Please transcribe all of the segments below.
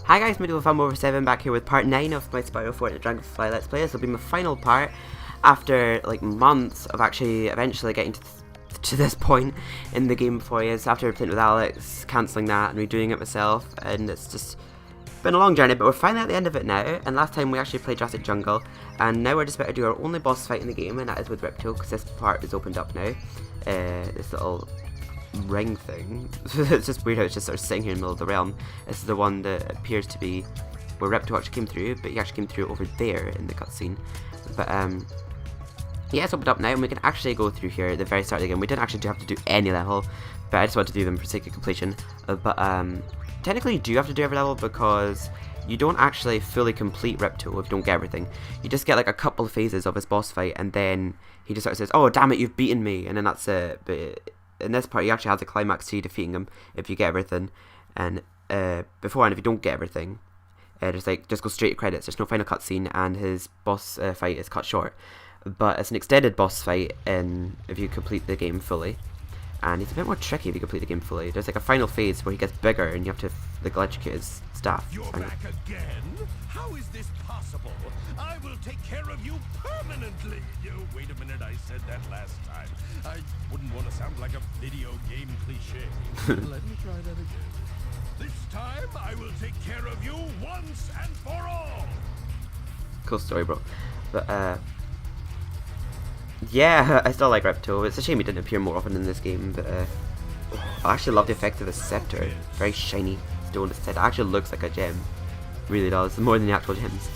Hi guys, Medieval Fan over 7 back here with part 9 of my Spyro Let Dragonfly Let's Play. This will be my final part after like months of actually eventually getting to this point in the game for you. So after playing with Alex, cancelling that and redoing it myself, and it's just been a long journey, but we're finally at the end of it now. And last time we actually played Jurassic Jungle, and now we're just about to do our only boss fight in the game, and that is with Ripto, because this part is opened up now. This little ring thing. It's just weird how it's just sort of sitting here in the middle of the realm. This is the one that appears to be where Ripto actually came through, but he actually came through over there in the cutscene. But yeah, it's opened up now, and we can actually go through here at the very start of the game. We didn't actually have to do any level, but I just wanted to do them for sake of completion. But technically you do have to do every level, because you don't actually fully complete Ripto if you don't get everything. You just get like a couple of phases of his boss fight, and then he just sort of says, "Oh damn it, you've beaten me," and then that's it. But in this part, you actually have the climax to you defeating him if you get everything. And beforehand, if you don't get everything, just go straight to credits. There's no final cutscene, and his boss fight is cut short. But it's an extended boss fight if you complete the game fully. And it's a bit more tricky if you complete the game fully. There's like a final phase where he gets bigger, and you have to like electrocute his staff. You're back again? How is this possible? I will take care of you permanently. Wait a minute, I said that last time. I wouldn't want to sound like a video game cliche. Let me try that again. This time, I will take care of you once and for all. Cool story, bro. But yeah, I still like Ripto. It's a shame he didn't appear more often in this game, but I actually love the effect of his scepter. Very shiny stone. It actually looks like a gem. Really does, more than the actual gems.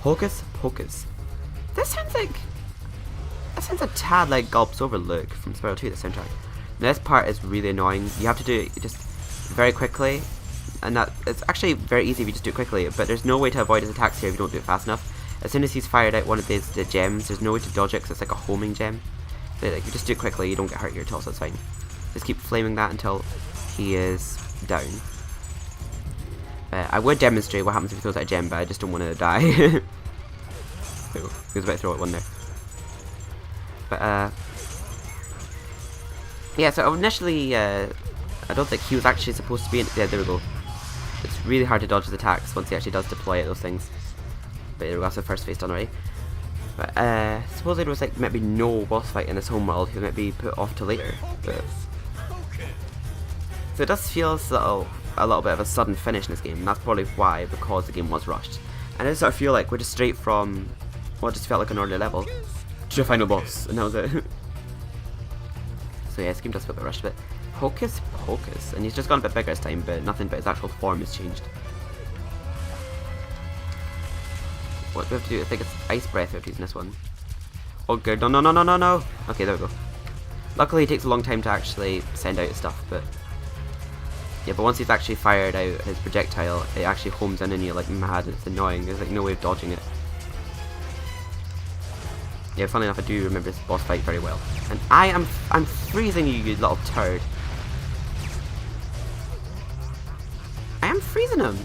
Hocus Pocus. This sounds a tad like Gulp's Overlook from Spyro 2, the soundtrack. Now, this part is really annoying. You have to do it just very quickly, and that it's actually very easy if you just do it quickly, but there's no way to avoid his attacks here if you don't do it fast enough. As soon as he's fired out one of the gems, there's no way to dodge it because it's like a homing gem. So like, you just do it quickly, you don't get hurt here at all, so it's fine. Just keep flaming that until he is down. I would demonstrate what happens if he throws out a gem, but I just don't want to die. Oh, he was about to throw out one there. But yeah, so initially I don't think he was actually supposed to be in. Yeah, there we go. It's really hard to dodge his attacks once he actually does deploy at those things. But there we go, that's the first phase done already. But supposedly there was like maybe no boss fight in this home world. He might be put off to later. But so it does feel a little bit of a sudden finish in this game, and that's probably why, because the game was rushed. And I just sort of feel like we're just straight from what just felt like an earlier level to the final boss, and that was it. So yeah, this game does feel a bit rushed, but Hocus Pocus, and he's just gone a bit bigger this time, but nothing but his actual form has changed. What do we have to do? I think it's Ice Breath we have to use in this one. Oh good, no. Okay, there we go. Luckily it takes a long time to actually send out his stuff, but yeah, but once he's actually fired out his projectile, it actually homes in on you like mad. It's annoying. There's like no way of dodging it. Yeah, funny enough, I do remember this boss fight very well. And I'm freezing you, you little turd. I am freezing him.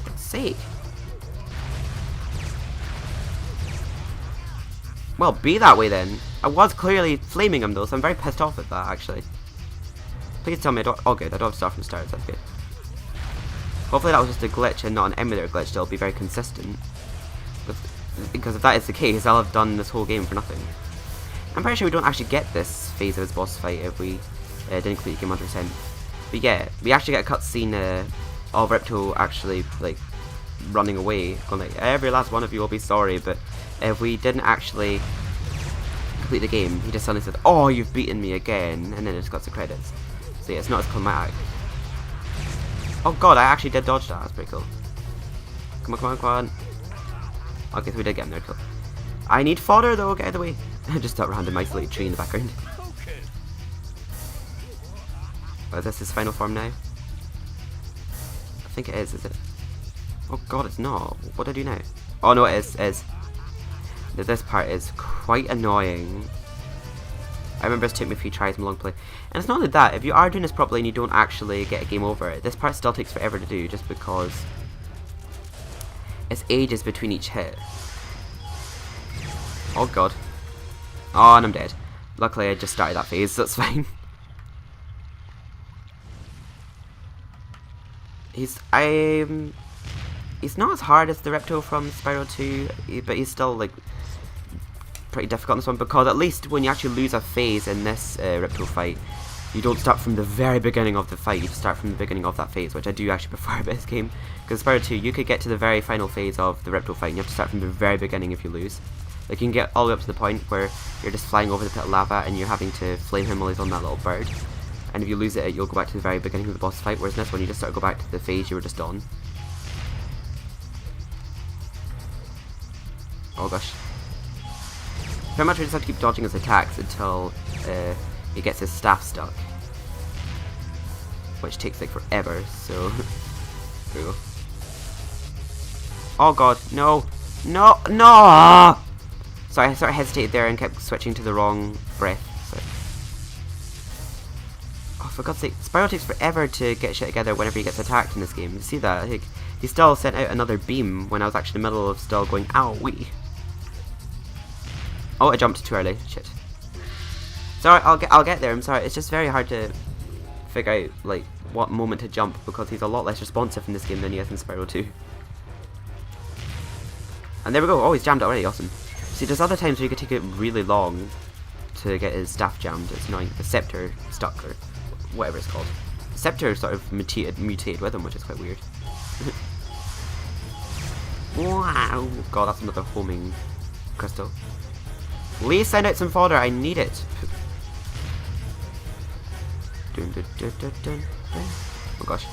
For God's sake. Well, be that way then. I was clearly flaming him though, so I'm very pissed off at that actually. Please tell me I don't. Oh good, I don't have to start from the start, so that's good. Hopefully that was just a glitch and not an emulator glitch, so it'll be very consistent. Because if that is the case, I'll have done this whole game for nothing. I'm pretty sure we don't actually get this phase of his boss fight if we didn't complete the game 100%. But yeah, we actually get a cutscene of Ripto actually like running away, going like, every last one of you will be sorry, but if we didn't actually complete the game, he just suddenly says, "Oh, you've beaten me again," and then it just got the credits. So yeah, it's not as climatic. Oh god, I actually did dodge that. That's pretty cool. Come on. Okay, so we did get him there. Cool. I need fodder though. Get out of the way. Just that random isolated tree in the background. Oh, is this his final form now? I think it is it? Oh god, it's not. What do I do now? Oh no, it is. This part is quite annoying. I remember this took me a few tries in long play. And it's not only that, if you are doing this properly and you don't actually get a game over, this part still takes forever to do just because it's ages between each hit. Oh god. Oh, and I'm dead. Luckily I just started that phase, so that's fine. He's not as hard as the Ripto from Spyro 2, but he's still like pretty difficult in this one, because at least when you actually lose a phase in this Ripto fight, you don't start from the very beginning of the fight, you just start from the beginning of that phase, which I do actually prefer about this game. Because Spyro 2, you could get to the very final phase of the Ripto fight and you have to start from the very beginning if you lose. Like, you can get all the way up to the point where you're just flying over the pit of lava and you're having to flame him while he's on that little bird. And if you lose it, you'll go back to the very beginning of the boss fight, whereas in this one you just sort of go back to the phase you were just on. Oh gosh. Pretty much we just have to keep dodging his attacks until he gets his staff stuck. Which takes like forever, so... There we go. Oh god, no! No! No! Sorry, I sort of hesitated there and kept switching to the wrong breath. Sorry. Oh, for God's sake, Spyro takes forever to get shit together whenever he gets attacked in this game. You see that? Like, he still sent out another beam when I was actually in the middle of still going, ow, wee. Oh, I jumped too early. Shit. Sorry, I'll get there. I'm sorry. It's just very hard to figure out like what moment to jump, because he's a lot less responsive in this game than he is in Spyro 2. And there we go. Oh, he's jammed already. Awesome. See, there's other times where you could take it really long to get his staff jammed. It's annoying. The scepter stuck, or whatever it's called. The scepter sort of mutated with him, which is quite weird. Wow. God, that's another homing crystal. Please send out some fodder. I need it. Dun, dun, dun, dun, dun, dun. Oh gosh.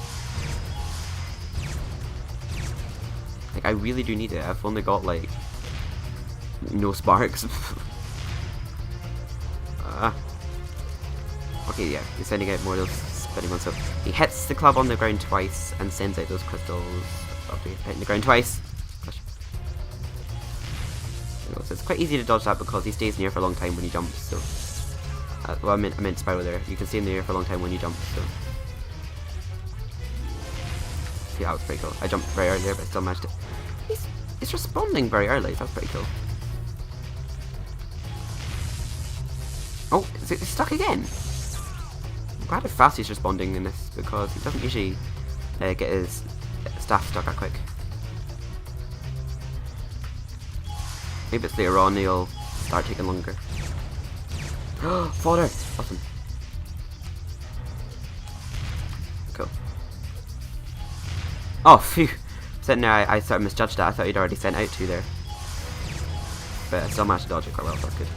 Like, I really do need it. I've only got like no sparks. Okay, yeah, he's sending out more of those spinning ones. So he hits the club on the ground twice and sends out those crystals after hitting the ground twice. Gosh. So it's quite easy to dodge that because he stays in the air for a long time when he jumps. So, well, I meant Spyro there. You can stay in the air for a long time when you jump. So, see, that was pretty cool. I jumped very early there, but I still managed it. He's responding very early. That's pretty cool. Oh, is it stuck again? I'm glad how fast he's responding in this, because he doesn't usually get his staff stuck that quick. Maybe it's later on he'll start taking longer. Fodder! Awesome. Cool. Oh, phew! Sitting there, I sort of misjudged that. I thought he'd already sent out two there. But I still managed to dodge it quite well, so that's good.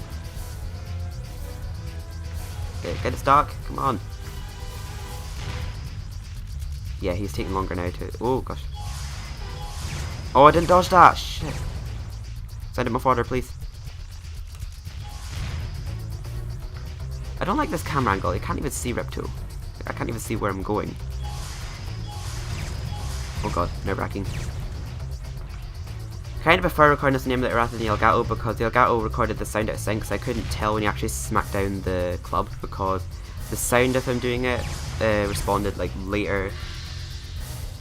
Okay, get it stuck. Come on. Yeah, he's taking longer now to... Oh, gosh. Oh, I didn't dodge that! Shit. Send him a fodder, please. I don't like this camera angle. I can't even see Ripto. I can't even see where I'm going. Oh god, nerve-wracking. Kind of prefer recording this name rather than the Elgato, because the Elgato recorded the sound out of sync, so I couldn't tell when he actually smacked down the club, because the sound of him doing it responded like later.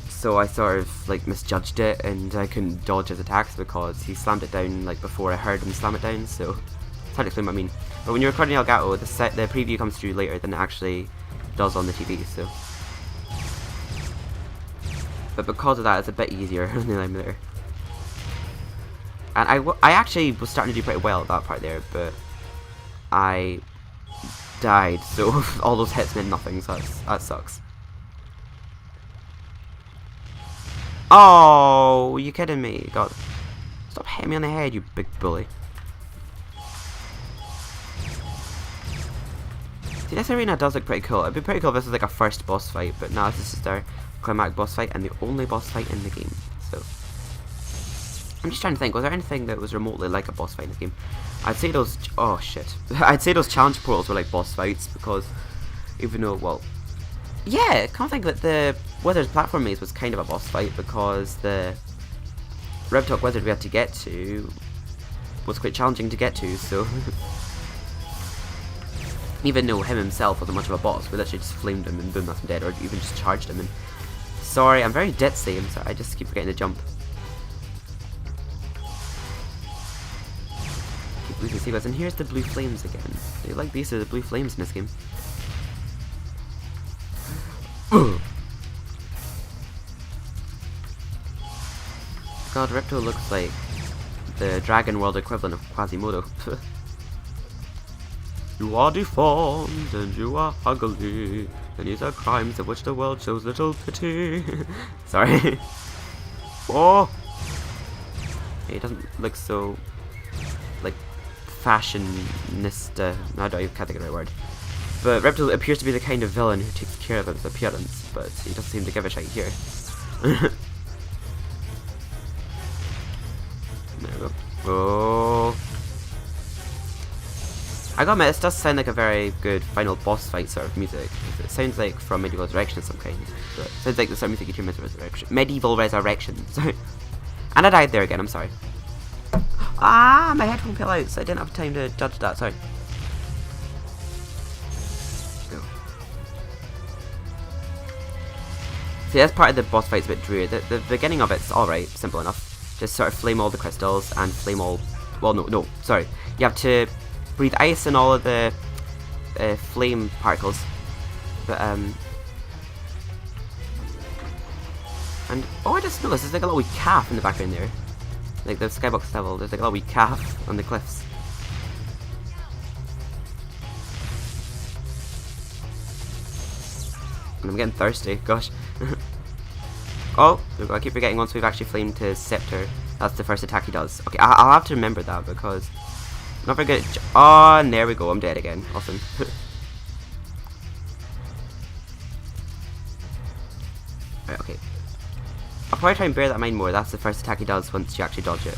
So I sort of like misjudged it, and I couldn't dodge his attacks because he slammed it down like before I heard him slam it down. So it's hard to explain what I mean. But when you're recording Elgato, the preview comes through later than it actually does on the TV. So, but because of that, it's a bit easier on the limiter. And I actually was starting to do pretty well at that part there, but I died. So all those hits meant nothing. So that sucks. Oh, are you kidding me? God. Stop hitting me on the head, you big bully. See, this arena does look pretty cool. It'd be pretty cool if this was like a first boss fight, but now this is just our climatic boss fight and the only boss fight in the game. So, I'm just trying to think, was there anything that was remotely like a boss fight in this game? I'd say those... Oh, shit. I'd say those challenge portals were like boss fights, because even though, well... Yeah, I can't think that the Wizard's platform maze was kind of a boss fight, because the Ripto wizard we had to get to was quite challenging to get to, so even though him himself wasn't much of a boss, we literally just flamed him and boom, that's him dead, or even just charged him. And sorry, I'm very ditzy, I'm sorry, I just keep forgetting to jump. Keep losing sequence, and here's the blue flames again. So you like these are the blue flames in this game. God, Ripto looks like the Dragon World equivalent of Quasimodo. You are deformed and you are ugly, and these are crimes of which the world shows little pity. Sorry. Oh! He doesn't look so, like, fashionista. No, I can't think of the right word. But Ripto appears to be the kind of villain who takes care of his appearance, but he doesn't seem to give a shit here. There we go. Oh! I gotta admit, this does sound like a very good final boss fight sort of music. It sounds like from Medieval Resurrection of some kind. But it sounds like the sort of music you hear in Medieval Resurrection. Sorry. And I died there again, I'm sorry. Ah, my headphone fell out, so I didn't have time to judge that, sorry. Go. See, that's part of the boss fight's a bit dreary. The beginning of it's alright, simple enough. Just sort of flame all the crystals and flame all... Well, no, sorry. You have to breathe ice in all of the flame particles. But, and... Oh, I just noticed there's like a little wee calf in the background there. Like the skybox level, there's like a little wee calf on the cliffs. And I'm getting thirsty, gosh. Oh, there we go. I keep forgetting once we've actually flamed his scepter, that's the first attack he does. Okay, I'll have to remember that because I'm not very good at oh, and there we go, I'm dead again. Awesome. Right, okay. I'll probably try and bear that in mind more. That's the first attack he does once you actually dodge it.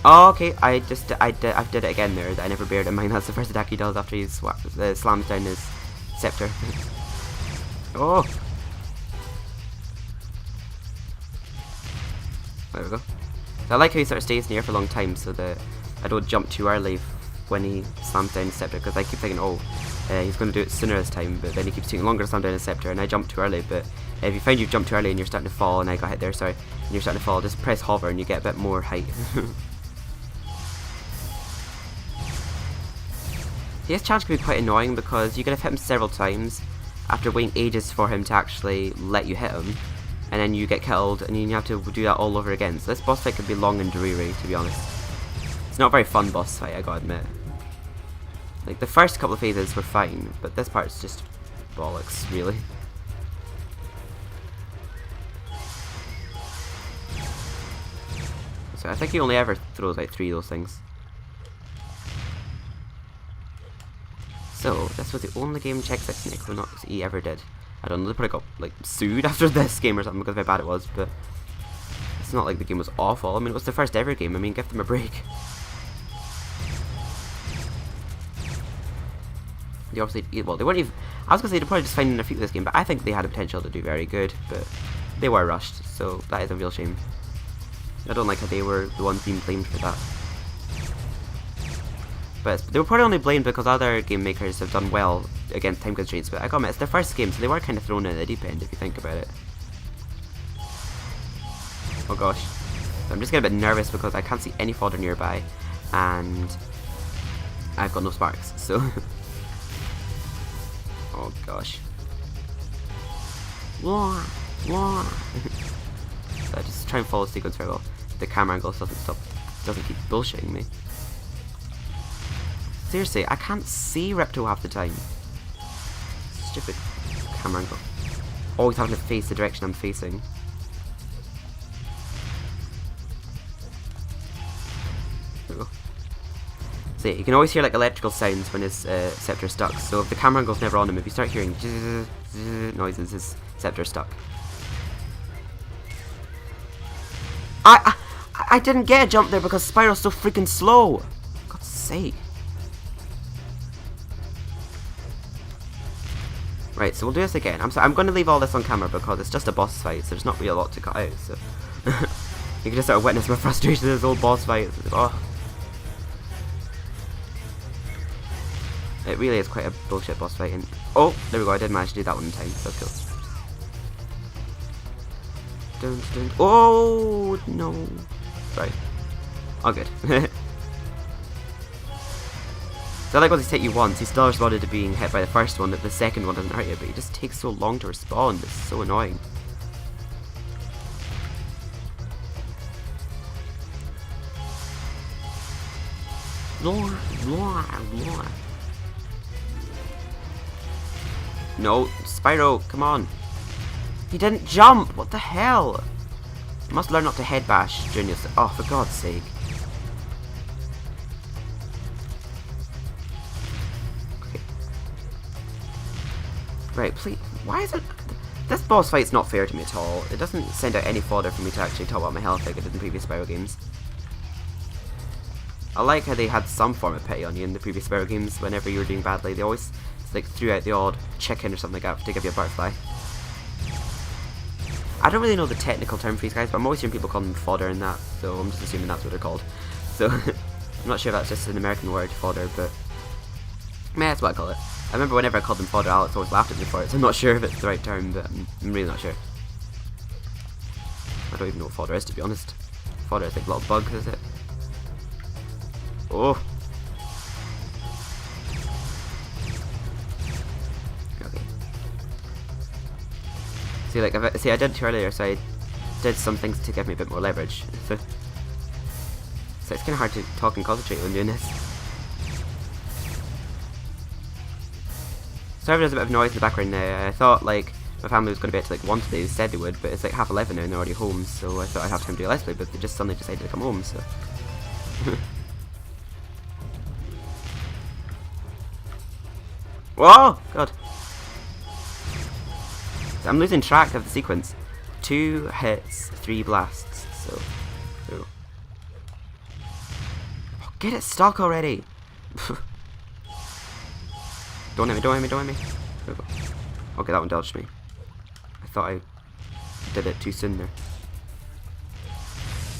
Oh, okay, I did it again there. I never bared in mind. That's the first attack he does after he slams down his scepter. Oh! There we go. So I like how he sort of stays near for a long time so that I don't jump too early when he slams down his scepter, because I keep thinking, oh, he's going to do it sooner this time, but then he keeps taking longer to slam down his scepter, and I jump too early. But if you find you've jumped too early and you're starting to fall, and I got hit there, sorry, and you're starting to fall, just press hover and you get a bit more height. His challenge can be quite annoying because you could have hit him several times after waiting ages for him to actually let you hit him, and then you get killed and you have to do that all over again. So this boss fight could be long and dreary, to be honest. It's not a very fun boss fight, I gotta admit. Like, the first couple of phases were fine, but this part's just bollocks, really. So I think he only ever throws like 3 of those things. So, this was the only game Check 6 and Equinox E ever did. I don't know, they probably got like sued after this game or something because of how bad it was, but it's not like the game was awful. I mean, it was the first ever game. I mean, give them a break. They obviously, well, they weren't even, I was going to say they're probably just finding their feet with this game, but I think they had the potential to do very good, but they were rushed, so that is a real shame. I don't like how they were the ones being blamed for that. But they were probably only blamed because other game makers have done well against time constraints, but I gotta admit, it's their first game, so they were kind of thrown in the deep end if you think about it. Oh gosh. So I'm just getting a bit nervous because I can't see any fodder nearby, and I've got no sparks, so... Oh gosh. So I just try and follow the sequence very well. The camera angle doesn't keep bullshitting me. Seriously, I can't see Ripto half the time. Stupid camera angle. Always having to face the direction I'm facing. There we go. See, you can always hear like electrical sounds when his scepter is stuck, so if the camera angle's never on him, if you start hearing noises, his scepter is stuck. I didn't get a jump there because Spyro's so freaking slow! For God's sake. Right, so we'll do this again. I'm going to leave all this on camera because it's just a boss fight, so there's not really a lot to cut out, so... You can just sort of witness my frustration with this old boss fight. Oh. It really is quite a bullshit boss fight. And oh, there we go, I did manage to do that one in time, so that's cool. Dun, dun. Oh, no. Sorry. All good. So like once he's hit you once, he still responded to being hit by the first one, that the second one doesn't hurt you, but he just takes so long to respond. It's so annoying. No, Spyro, come on. He didn't jump! What the hell? You must learn not to head bash during your... Oh, for God's sake. Okay. Right, please... Why is it... This boss fight's not fair to me at all. It doesn't send out any fodder for me to actually top up my health like it did in previous Spyro games. I like how they had some form of pity on you in the previous Spyro games. Whenever you were doing badly, they always like threw out the odd chicken or something like that to give you a butterfly. I don't really know the technical term for these guys, but I'm always hearing people call them fodder and that, so I'm just assuming that's what they're called. So, I'm not sure if that's just an American word, fodder, but... that's what I call it. I remember whenever I called them fodder, Alex always laughed at me for it, so I'm not sure if it's the right term, but I'm really not sure. I don't even know what fodder is, to be honest. Fodder is like a little bug, is it? Oh! Okay. See, like, I did it earlier, so I did some things to give me a bit more leverage. So it's kind of hard to talk and concentrate when doing this. Sorry if there's a bit of noise in the background now. I thought, like, my family was going to be able to, like, 1 today, they said they would, but it's like 11:30 now and they're already home, so I thought I'd have time to do a let's play, but they just suddenly decided to come home, so... Whoa! God. I'm losing track of the sequence. 2 hits, 3 blasts, so... Oh, get it stuck already! Don't hit me, don't hit me, don't hit me. There we go. Okay, that one dodged me. I thought I did it too soon there.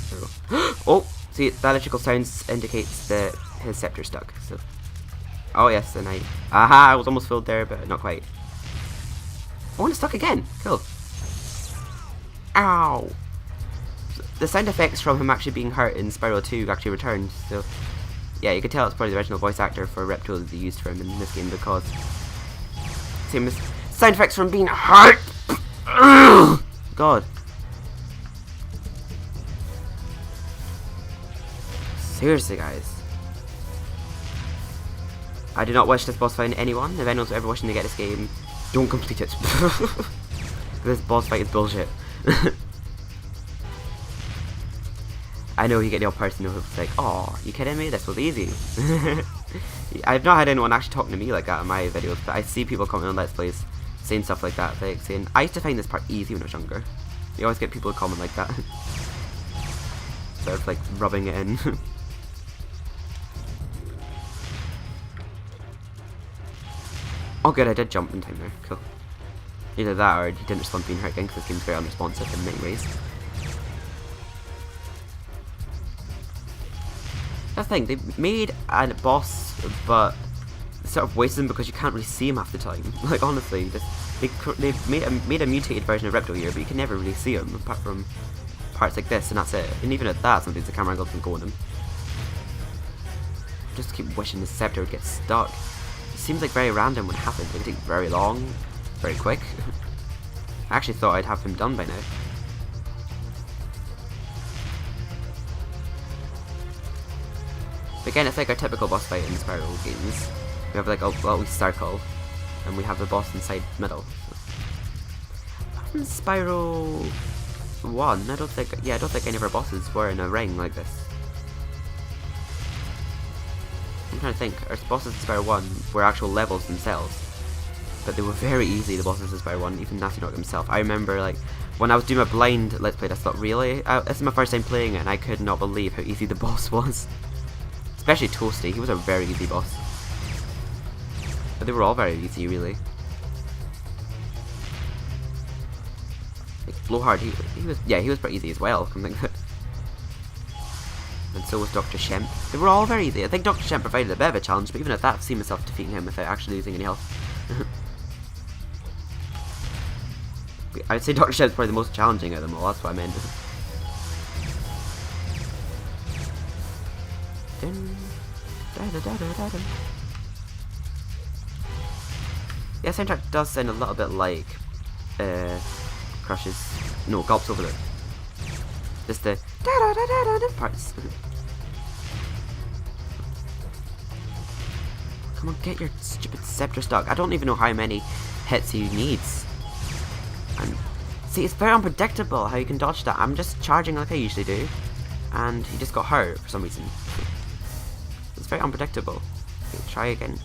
There we go. Oh! See, that electrical sounds indicates that his scepter's stuck, so... Oh yes, and aha, I was almost filled there, but not quite. Oh, and it's stuck again. Cool. Ow! The sound effects from him actually being hurt in Spyro 2 actually returned, so... Yeah, you could tell it's probably the original voice actor for Ripto that they used for him in this game, because... Same as sound effects from being hurt! God. Seriously, guys. I do not wish this boss fight on anyone. If anyone's ever wishing to get this game, don't complete it. This boss fight is bullshit. I know you get the old person who's like, "Oh, you kidding me? This was easy." I've not had anyone actually talking to me like that in my videos, but I see people commenting on Let's Plays saying stuff like that, like saying, "I used to find this part easy when I was younger." You always get people who comment like that. Sort of like rubbing it in. Oh good, I did jump in time there, cool. Either that or he didn't respond to being hurt again, because this game's very unresponsive in many ways. That's the thing, they made a boss, but sort of wasted him because you can't really see him half the time. Like honestly, they made a mutated version of Ripto here, but you can never really see him, apart from parts like this, and that's it. And even at that, sometimes the camera angle doesn't go on him. Just keep wishing the scepter would get stuck. It seems like very random when it happens. It can take very long, very quick. I actually thought I'd have him done by now. But again, it's like our typical boss fight in Spyro games. We have like a little circle, and we have the boss inside the middle. In Spyro 1, I don't think any of our bosses were in a ring like this. I'm trying to think. Our bosses in Spyro 1 were actual levels themselves, but they were very easy, the bosses in Spyro 1, even Nasty Dog himself. I remember, like, when I was doing my blind Let's Play, I thought, really? This is my first time playing it, and I could not believe how easy the boss was. Especially Toasty, he was a very easy boss. But they were all very easy, really. Like, Blowhard, he was pretty easy as well, something like that. And so was Dr. Shemp. They were all very easy. I think Dr. Shemp provided a bit of a challenge, but even at that, I've seen myself defeating him without actually losing any health. I'd say Dr. Shemp's probably the most challenging of them all, that's what I meant. Yeah, soundtrack does sound a little bit like Gulps over there. Just the parts. Come on, get your stupid scepter stuck. I don't even know how many hits he needs. And see, it's very unpredictable how you can dodge that. I'm just charging like I usually do, and he just got hurt for some reason. It's very unpredictable. Okay, try again.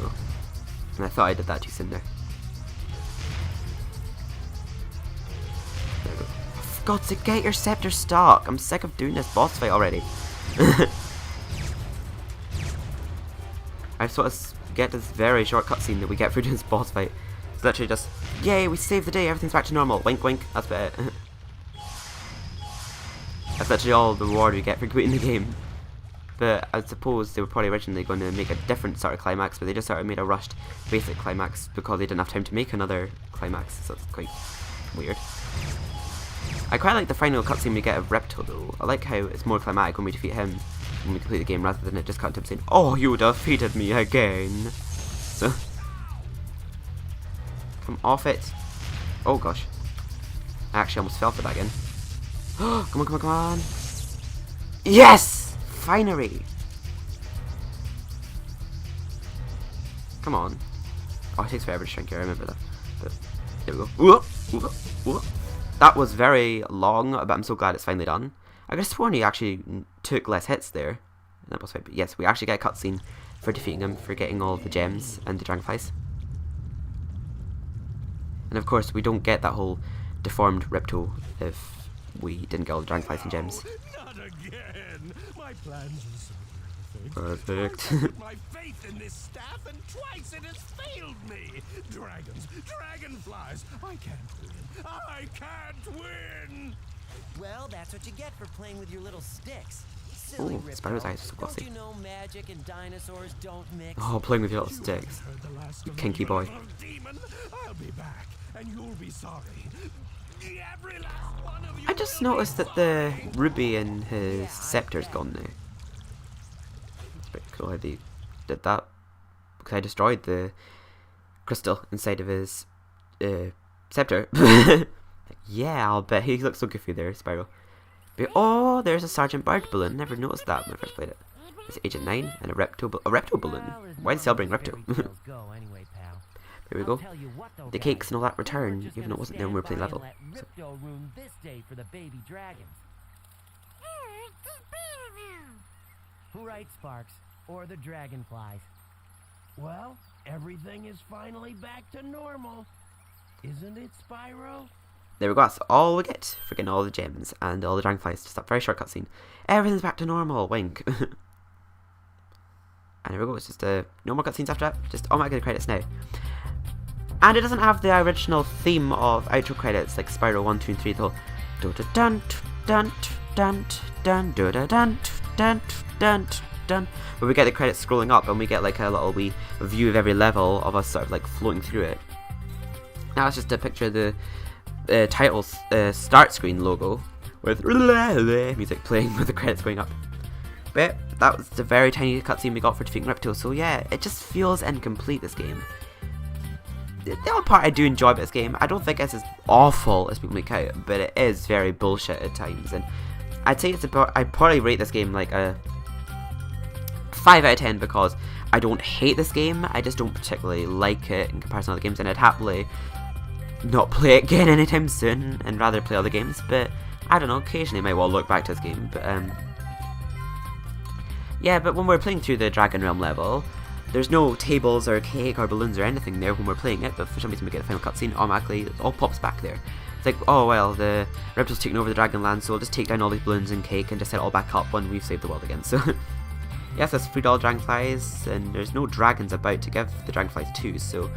Oh. And I thought I did that too soon there. There we go. For God's sake, get your scepter stuck. I'm sick of doing this boss fight already. I sort of get this very short cutscene that we get through this boss fight. It's literally just, yay, we saved the day, everything's back to normal. Wink, wink. That's about it. That's literally all the reward we get for completing the game. But I suppose they were probably originally going to make a different sort of climax, but they just sort of made a rushed basic climax because they didn't have time to make another climax, so it's quite weird. I quite like the final cutscene we get of Ripto though. I like how it's more climatic when we defeat him when we complete the game rather than it just cut to him saying, "Oh, you defeated me again." So, come off it. Oh gosh. I actually almost fell for that again. Come on, come on, come on. Yes! Finally! Come on. Oh, it takes forever to shrink here, I remember that. But, there we go. Whoa, whoa, whoa. That was very long, but I'm so glad it's finally done. I could have sworn he actually took less hits there. In that boss fight, but yes, we actually get a cutscene for defeating him, for getting all the gems and the dragonflies. And of course, we don't get that whole deformed Ripto if we didn't get all the dragonflies and gems. Not again. My plans were so Perfect. I put my faith in this staff, and twice it has failed me. Dragons, dragonflies. I can't win. I can't win. Well, that's what you get for playing with your little sticks. Silly Oh, Ripto. Spyro's eyes are so glossy. Don't you know magic and dinosaurs don't mix? Oh, playing with your little sticks. Heard the last of Kinky me, boy. little demon. I'll be back, and you'll be sorry. Every last one of you. I just will be noticed that the ruby in his scepter's gone now. It's pretty cool how they did that. Because I destroyed the crystal inside of his scepter. Yeah, I'll bet. He looks so goofy there, Spyro. But, oh, there's a Sergeant Bird balloon. Never noticed that when I first played it. It's Agent 9 and a Ripto balloon. Why did Cell bring Ripto? Here we go. The cakes and all that return, even though it wasn't there when we were playing level. So. Ripto ruined this day for the baby dragons. Who writes Sparks? Or the dragonflies? Well, everything is finally back to normal. Isn't it, Spyro? There we go, that's all we get for getting all the gems and all the dragonflies. Just that very short cutscene. Everything's back to normal, wink. And here we go, it's just no more cutscenes after that. Just automatically credits now. And it doesn't have the original theme of outro credits like Spyro 1, 2, and 3. The whole dun dun dun dun dun dun dun dun dun, where we get the credits scrolling up and we get like a little wee view of every level of us sort of like floating through it. Now it's just a picture of the title start screen logo with music playing with the credits going up. But that was the very tiny cutscene we got for defeating Ripto, so yeah, it just feels incomplete, this game. The only part I do enjoy about this game, I don't think it's as awful as people make out, but it is very bullshit at times, and I'd say I'd probably rate this game like a 5 out of 10 because I don't hate this game, I just don't particularly like it in comparison to other games, and I'd happily not play it again anytime soon and rather play other games. But I don't know, occasionally I might well look back to this game. But yeah, but when we're playing through the Dragon Realm level, there's no tables or cake or balloons or anything there when we're playing it, but for some reason we get the final cutscene, automatically it all pops back there. It's like, oh well, the Ripto's taking over the Dragonland, so we'll just take down all these balloons and cake and just set it all back up when we've saved the world again. So yes, there's $3 dragonflies, and there's no dragons about to give the dragonflies to, so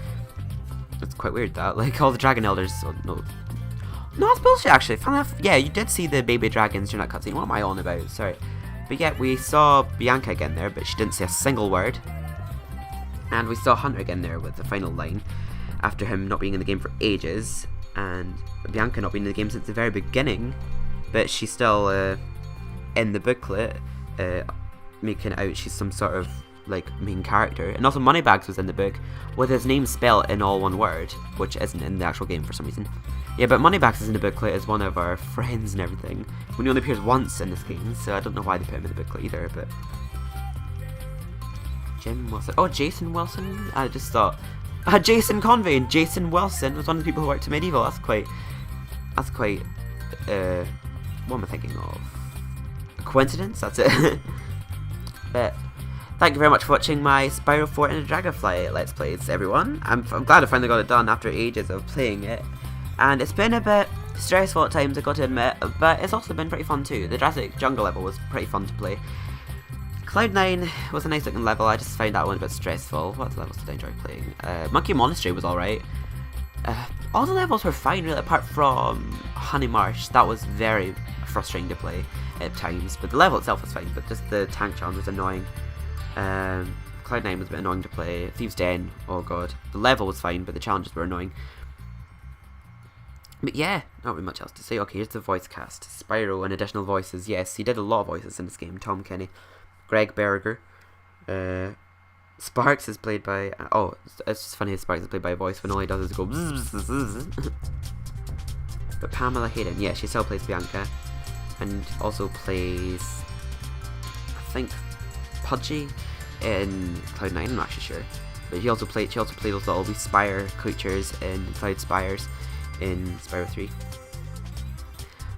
it's quite weird that, like, all the dragon elders, oh, no, it's bullshit actually, fun enough. Yeah, you did see the baby dragons during that cutscene, what am I on about, sorry. But yeah, we saw Bianca again there, but she didn't say a single word. And we saw Hunter again there with the final line, after him not being in the game for ages, and Bianca not being in the game since the very beginning, but she's still, in the booklet, making it out she's some sort of, like main character, and also Moneybags was in the book with his name spelled in all one word, which isn't in the actual game for some reason. Yeah, but Moneybags is in the booklet as one of our friends and everything. When he only appears once in this game, so I don't know why they put him in the booklet either. But Jim Wilson, oh Jason Wilson, I just thought Jason Convey and Jason Wilson was one of the people who worked at Medieval. That's quite what am I thinking of? A coincidence? That's it. But thank you very much for watching my Spyro 4 and the Dragonfly Let's Plays, everyone. I'm glad I finally got it done after ages of playing it. And it's been a bit stressful at times, I got to admit, but it's also been pretty fun too. The Jurassic Jungle level was pretty fun to play. Cloud 9 was a nice looking level, I just found that one a bit stressful. What levels did I enjoy playing? Monkey Monastery was alright. All the levels were fine really, apart from Honey Marsh. That was very frustrating to play at times, but the level itself was fine, but just the tank challenge was annoying. Cloud 9 was a bit annoying to play. Thieves' Den, oh god. The level was fine, but the challenges were annoying. But yeah, not really much else to say. Okay, here's the voice cast. Spyro and additional voices. Yes, he did a lot of voices in this game. Tom Kenny, Greg Berger, Sparks is played by... oh, it's just funny that Sparks is played by a voice when all he does is go... But Pamela Hayden, yeah, she still plays Bianca. And also plays... I think... Pudgy in Cloud 9, I'm not actually sure. But she also played those little wee spire creatures in Cloud Spires in Spyro 3.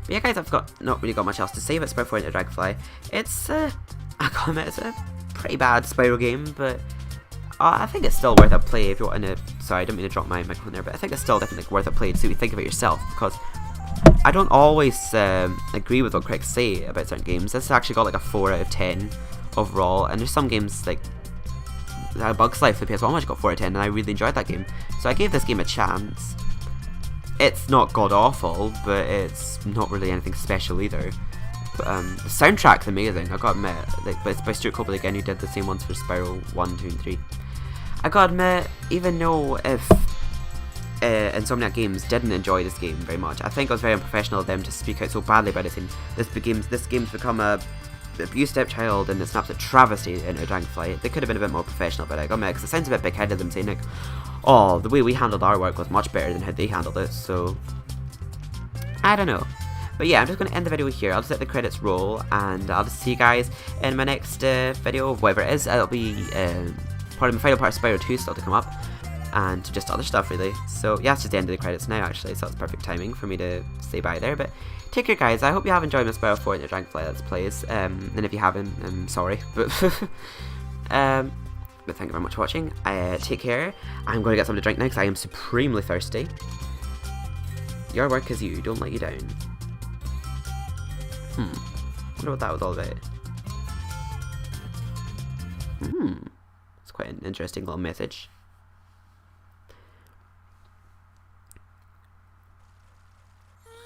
But yeah guys, I've not really got much else to say about Spyro 4 and the Dragonfly. It's, I gotta admit, it's a pretty bad Spyro game, but I think it's still worth a play if you want to... Sorry, I didn't mean to drop my microphone there, but I think it's still definitely worth a play to see what you think of it yourself, because I don't always agree with what critics say about certain games. This actually got like a 4 out of 10 overall, and there's some games like Bug's Life for PS1 which got 4 out of 10, and I really enjoyed that game, so I gave this game a chance. It's not god-awful, but it's not really anything special either. But, the soundtrack's amazing, I gotta admit. But it's by Stuart Copeland again, who did the same ones for Spyro 1, 2 and 3. I gotta admit, even though if Insomniac Games didn't enjoy this game very much, I think it was very unprofessional of them to speak out so badly about it, saying this game's become a abused stepchild and it's an absolute travesty in a Dragonfly. They could have been a bit more professional about it, I gotta admit, because it sounds a bit big-headed them saying like, oh, the way we handled our work was much better than how they handled it, so... I don't know. But yeah, I'm just going to end the video here. I'll just let the credits roll, and I'll just see you guys in my next video, whatever it is. It'll be probably my final part of Spyro 2 still to come up, and just other stuff really. So yeah, it's just the end of the credits now actually, so it's perfect timing for me to say bye there. But take care guys, I hope you have enjoyed my Spyro 4 and the Dragonfly Let's Plays, and if you haven't, I'm sorry, but but thank you very much for watching. Take care. I'm going to get something to drink now because I am supremely thirsty. Your work is you, don't let you down. Wonder what that was all about. It's quite an interesting little message.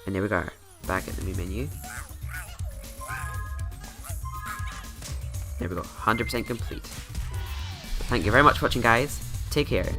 And there we go, back at the main menu. There we go, 100% complete. Thank you very much for watching guys, take care.